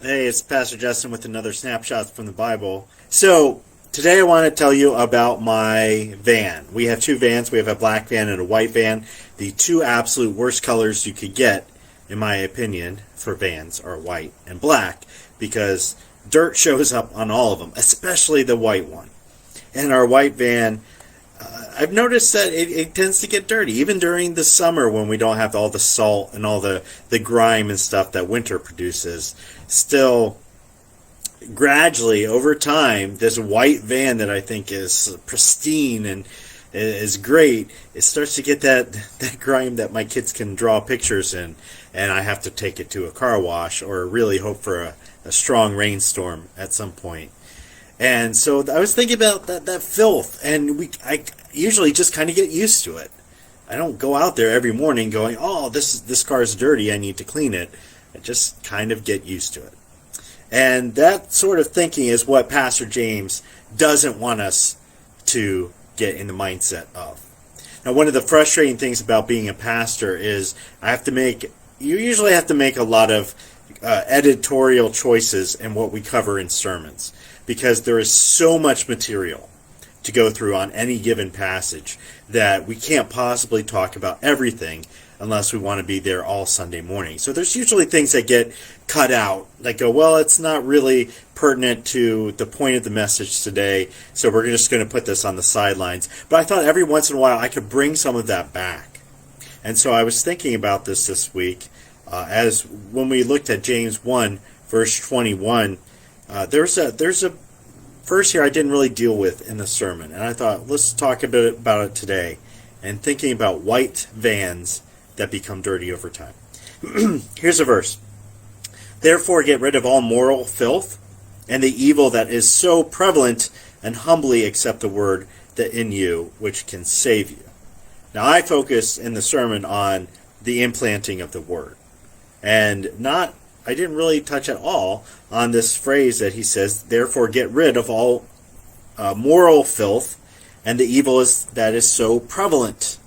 Hey, it's Pastor Justin with another Snapshots from the Bible. So, today I want to tell you about my van. We have two vans. We have a black van and a white van. The two absolute worst colors you could get, in my opinion, for vans are white and black because dirt shows up on all of them, especially the white one. And our white van, I've noticed that it tends to get dirty, even during the summer when we don't have all the salt and all the grime and stuff that winter produces. Still, gradually, over time, this white van that I think is pristine and is great, it starts to get that grime that my kids can draw pictures in, and I have to take it to a car wash or really hope for a strong rainstorm at some point. And so I was thinking about that filth, and I usually just kind of get used to it. I don't go out there every morning going, oh, this car is dirty, I need to clean it. I just kind of get used to it. And that sort of thinking is what Pastor James doesn't want us to get in the mindset of. Now, one of the frustrating things about being a pastor is you usually have to make a lot of editorial choices in what we cover in sermons, because there is so much material to go through on any given passage that we can't possibly talk about everything unless we want to be there all Sunday morning. So there's usually things that get cut out that go, well, it's not really pertinent to the point of the message today, so we're just going to put this on the sidelines. But I thought every once in a while I could bring some of that back. And so I was thinking about this week, as when we looked at James 1, verse 21, there's a verse here I didn't really deal with in the sermon, and I thought, let's talk a bit about it today, and thinking about white vans that become dirty over time. Here's a verse. Therefore get rid of all moral filth and the evil that is so prevalent, and humbly accept the word that in you, which can save you. Now I focus in the sermon on the implanting of the word, and I didn't really touch at all on this phrase that he says, therefore get rid of all moral filth and the evil that is so prevalent.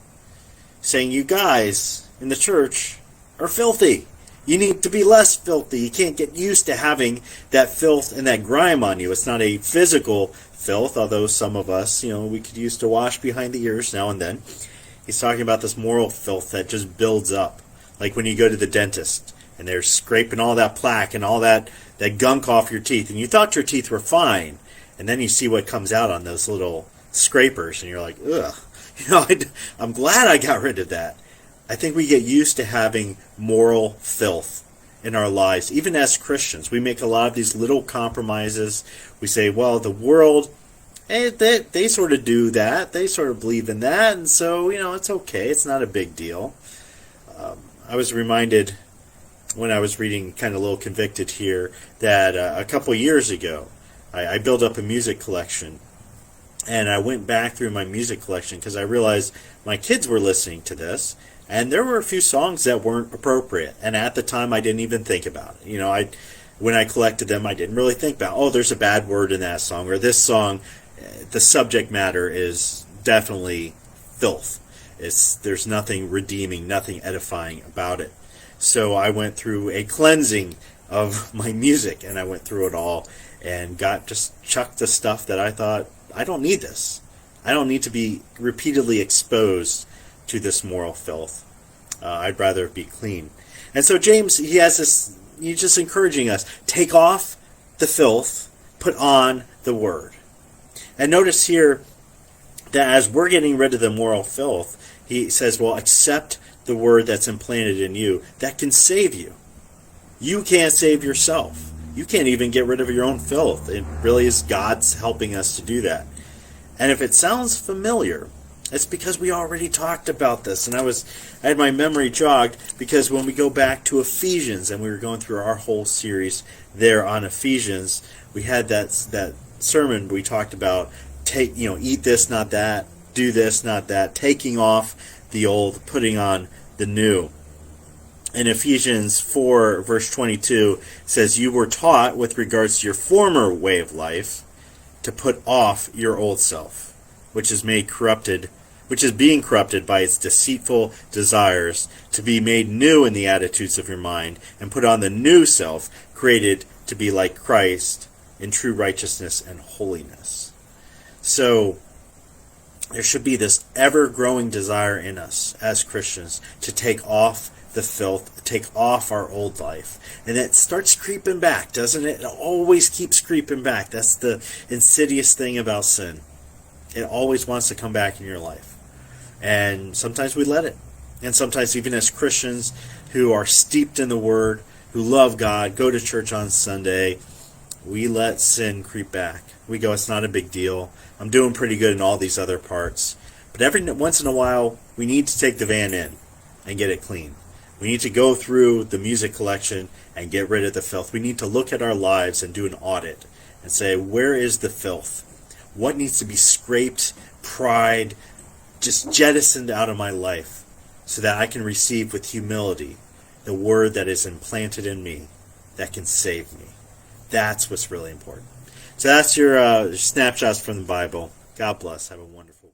Saying you guys in the church are filthy. You need to be less filthy. You can't get used to having that filth and that grime on you. It's not a physical filth, although some of us, we could use to wash behind the ears now and then. He's talking about this moral filth that just builds up. Like when you go to the dentist and they're scraping all that plaque and all that gunk off your teeth, and you thought your teeth were fine, and then you see what comes out on those little scrapers, and you're like, ugh. I'm glad I got rid of that. I think we get used to having moral filth in our lives, even as Christians. We make a lot of these little compromises. We say, well, the world, they sort of do that. They sort of believe in that, and so, it's okay. It's not a big deal. I was reminded when I was reading, kind of a little convicted here, that a couple years ago, I built up a music collection. And I went back through my music collection because I realized my kids were listening to this, and there were a few songs that weren't appropriate. And at the time, I didn't even think about it. When I collected them, I didn't really think about, oh, there's a bad word in that song, or this song, the subject matter is definitely filth. There's nothing redeeming, nothing edifying about it. So I went through a cleansing of my music, and I went through it all and just chucked the stuff that I thought, I don't need this. I don't need to be repeatedly exposed to this moral filth. I'd rather be clean. And so James, he's just encouraging us, take off the filth, put on the word. And notice here that as we're getting rid of the moral filth, he says, well, accept the word that's implanted in you that can save you. You can't save yourself. You can't even get rid of your own filth. It really is God's helping us to do that. And if it sounds familiar, it's because we already talked about this. And I had my memory jogged because when we go back to Ephesians, and we were going through our whole series there on Ephesians, we had that sermon we talked about, eat this, not that, do this, not that, taking off the old, putting on the new. In Ephesians 4, verse 22, it says, you were taught with regards to your former way of life to put off your old self, which is being corrupted by its deceitful desires, to be made new in the attitudes of your mind, and put on the new self, created to be like Christ in true righteousness and holiness. So there should be this ever-growing desire in us as Christians to take off the filth, take off our old life. And it starts creeping back, doesn't it? It always keeps creeping back. That's the insidious thing about sin. It always wants to come back in your life. And sometimes we let it. And sometimes even as Christians who are steeped in the Word, who love God, go to church on Sunday, we let sin creep back. We go, it's not a big deal. I'm doing pretty good in all these other parts. But every once in a while, we need to take the van in and get it clean. We need to go through the music collection and get rid of the filth. We need to look at our lives and do an audit and say, where is the filth? What needs to be scraped, pried, just jettisoned out of my life so that I can receive with humility the word that is implanted in me that can save me. That's what's really important. So that's your snapshots from the Bible. God bless. Have a wonderful